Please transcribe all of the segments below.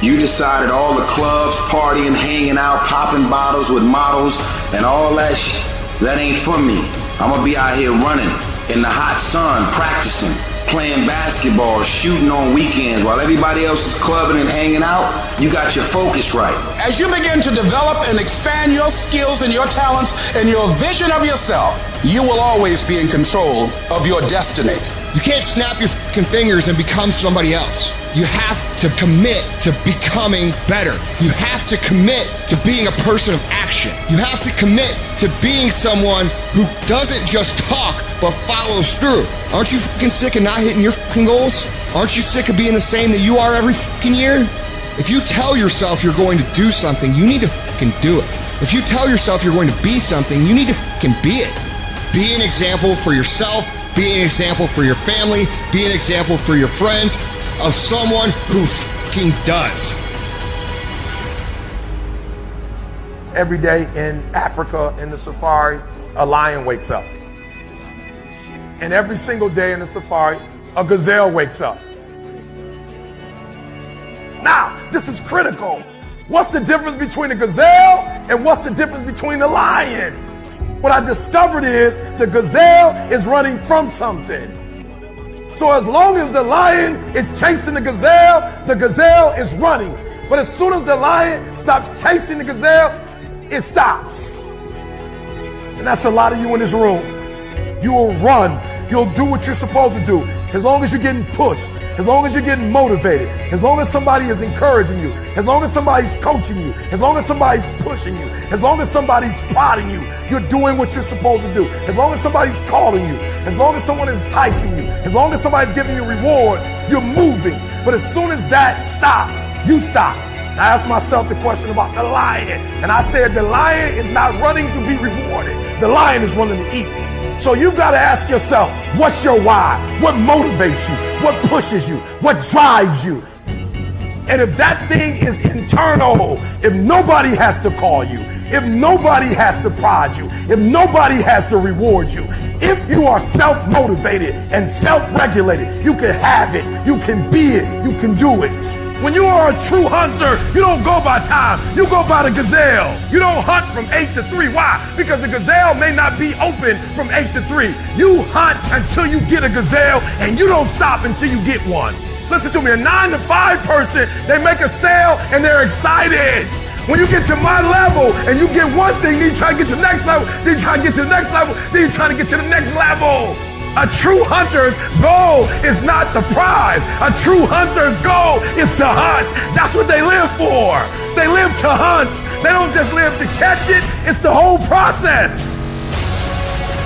You decided all the clubs, partying, hanging out, popping bottles with models, and all that that ain't for me. I'm gonna be out here running in the hot sun, practicing, playing basketball, shooting on weekends while everybody else is clubbing and hanging out. You got your focus right. As you begin to develop and expand your skills and your talents and your vision of yourself, you will always be in control of your destiny. You can't snap your fucking fingers and become somebody else. You have to commit to becoming better. You have to commit to being a person of action. You have to commit to being someone who doesn't just talk, but follows through. Aren't you fucking sick of not hitting your fucking goals? Aren't you sick of being the same that you are every fucking year? If you tell yourself you're going to do something, you need to fucking do it. If you tell yourself you're going to be something, you need to fucking be it. Be an example for yourself. Be an example for your family. Be an example for your friends of someone who fucking does. Every day in Africa, in the safari, a lion wakes up. And every single day in the safari, a gazelle wakes up. Now, this is critical. What's the difference between a gazelle and what's the difference between the lion? What I discovered is the gazelle is running from something. So as long as the lion is chasing the gazelle is running. But as soon as the lion stops chasing the gazelle, it stops. And that's a lot of you in this room. You will run. You'll do what you're supposed to do. As long as you're getting pushed, as long as you're getting motivated, as long as somebody is encouraging you, as long as somebody's coaching you, as long as somebody's pushing you, as long as somebody's prodding you, you're doing what you're supposed to do. As long as somebody's calling you, as long as someone is enticing you, as long as somebody's giving you rewards, you're moving. But as soon as that stops, you stop. I asked myself the question about the lion, and I said the lion is not running to be rewarded. The lion is running to eat. So you've got to ask yourself, what's your why? What motivates you? What pushes you? What drives you? And if that thing is internal, if nobody has to call you, if nobody has to prod you, if nobody has to reward you, if you are self-motivated and self-regulated, you can have it, you can be it, you can do it. When you are a true hunter, you don't go by time, you go by the gazelle. You don't hunt from 8 to 3. Why? Because the gazelle may not be open from 8 to 3. You hunt until you get a gazelle, and you don't stop until you get one. Listen to me, a 9 to 5 person, they make a sale and they're excited. When you get to my level and you get one thing, then you try to get to the next level, then you try to get to the next level, then you try to get to the next level. A true hunter's goal is not the prize. A true hunter's goal is to hunt. That's what they live for. They live to hunt. They don't just live to catch it. It's the whole process.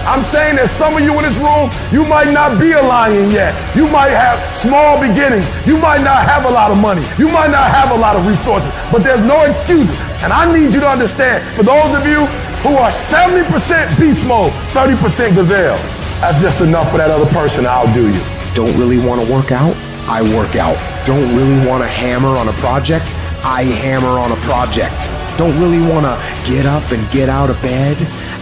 I'm saying that some of you in this room, you might not be a lion yet. You might have small beginnings. You might not have a lot of money. You might not have a lot of resources, but there's no excuses. And I need you to understand, for those of you who are 70% beast mode, 30% gazelle, that's just enough for that other person to outdo you. Don't really want to work out? I work out. Don't really want to hammer on a project? I hammer on a project. Don't really want to get up and get out of bed?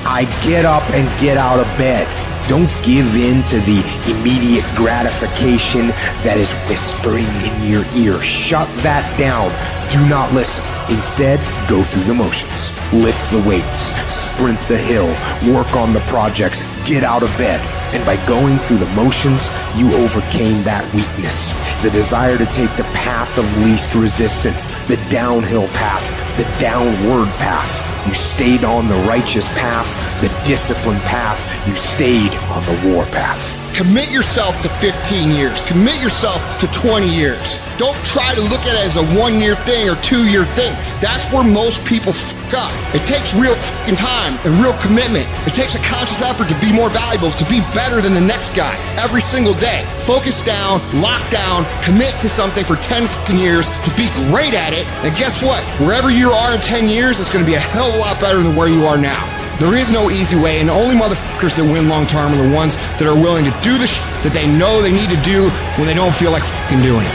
I get up and get out of bed. Don't give in to the immediate gratification that is whispering in your ear. Shut that down. Do not listen. Instead, go through the motions. Lift the weights, sprint the hill, work on the projects, get out of bed. And by going through the motions, you overcame that weakness. The desire to take the path of least resistance, the downhill path, the downward path. You stayed on the righteous path, the disciplined path. You stayed on the war path. Commit yourself to 15 years. Commit yourself to 20 years. Don't try to look at it as a 1-year thing or 2-year thing. That's where most people fuck up. It takes real fucking time and real commitment. It takes a conscious effort to be more valuable, to be better than the next guy every single day. Focus down, lock down, commit to something for 10 fucking years to be great at it. And guess what? Wherever you are in 10 years, it's going to be a hell of a lot better than where you are now. There is no easy way, and the only motherfuckers that win long term are the ones that are willing to do the that they know they need to do when they don't feel like fucking doing it.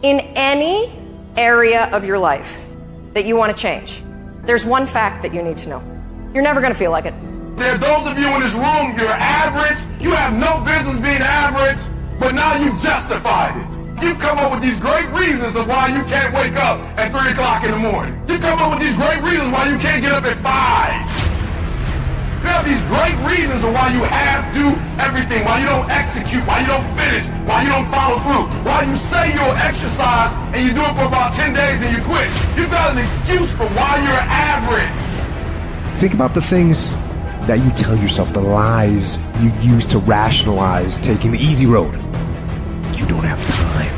In any area of your life that you want to change, there's one fact that you need to know. You're never going to feel like it. There are those of you in this room, you're average. You have no business being average, but now you justified it. You've come up with these great reasons of why you can't wake up at 3 o'clock in the morning. You come up with these great reasons why you can't get up at 5. You have these great reasons of why you have to do everything, why you don't execute, why you don't finish, why you don't follow through, why you say you'll exercise and you do it for about 10 days and you quit. You've got an excuse for why you're average. Think about the things that you tell yourself, the lies you use to rationalize taking the easy road. You don't have time.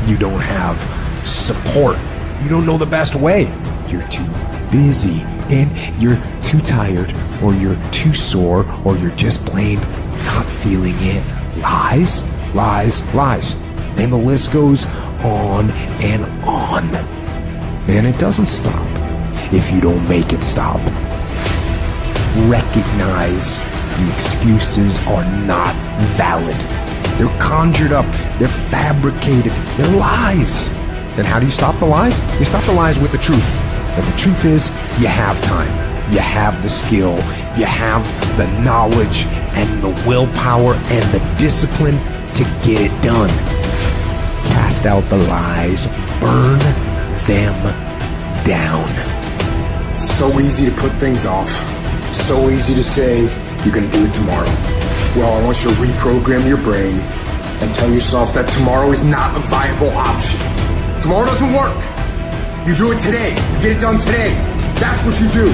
You don't have support. You don't know the best way. You're too busy and you're too tired, or you're too sore, or you're just plain not feeling it. Lies, lies, lies. And the list goes on and on. And it doesn't stop if you don't make it stop. Recognize the excuses are not valid. They're conjured up. They're fabricated. They're lies. And how do you stop the lies? You stop the lies with the truth. And the truth is, you have time. You have the skill. You have the knowledge and the willpower and the discipline to get it done. Cast out the lies. Burn them down. So easy to put things off. So easy to say you're going to do it tomorrow. Well, I want you to reprogram your brain and tell yourself that tomorrow is not a viable option. Tomorrow doesn't work. You do it today. You get it done today. That's what you do.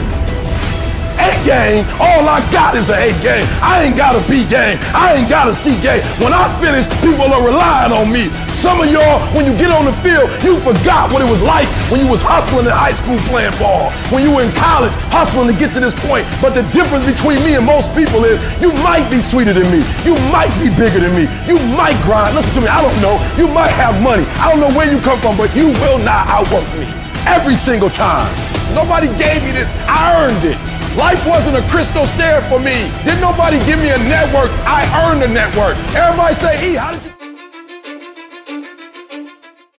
A game, all I got is an A game. I ain't got a B game. I ain't got a C game. When I finish, people are relying on me. Some of y'all, when you get on the field, you forgot what it was like when you was hustling in high school playing ball, when you were in college hustling to get to this point. But the difference between me and most people is you might be sweeter than me. You might be bigger than me. You might grind. Listen to me, I don't know. You might have money. I don't know where you come from, but you will not outwork me. Every single time. Nobody gave me this. I earned it. Life wasn't a crystal stair for me. Didn't nobody give me a network. I earned a network. Everybody say, E, how did you...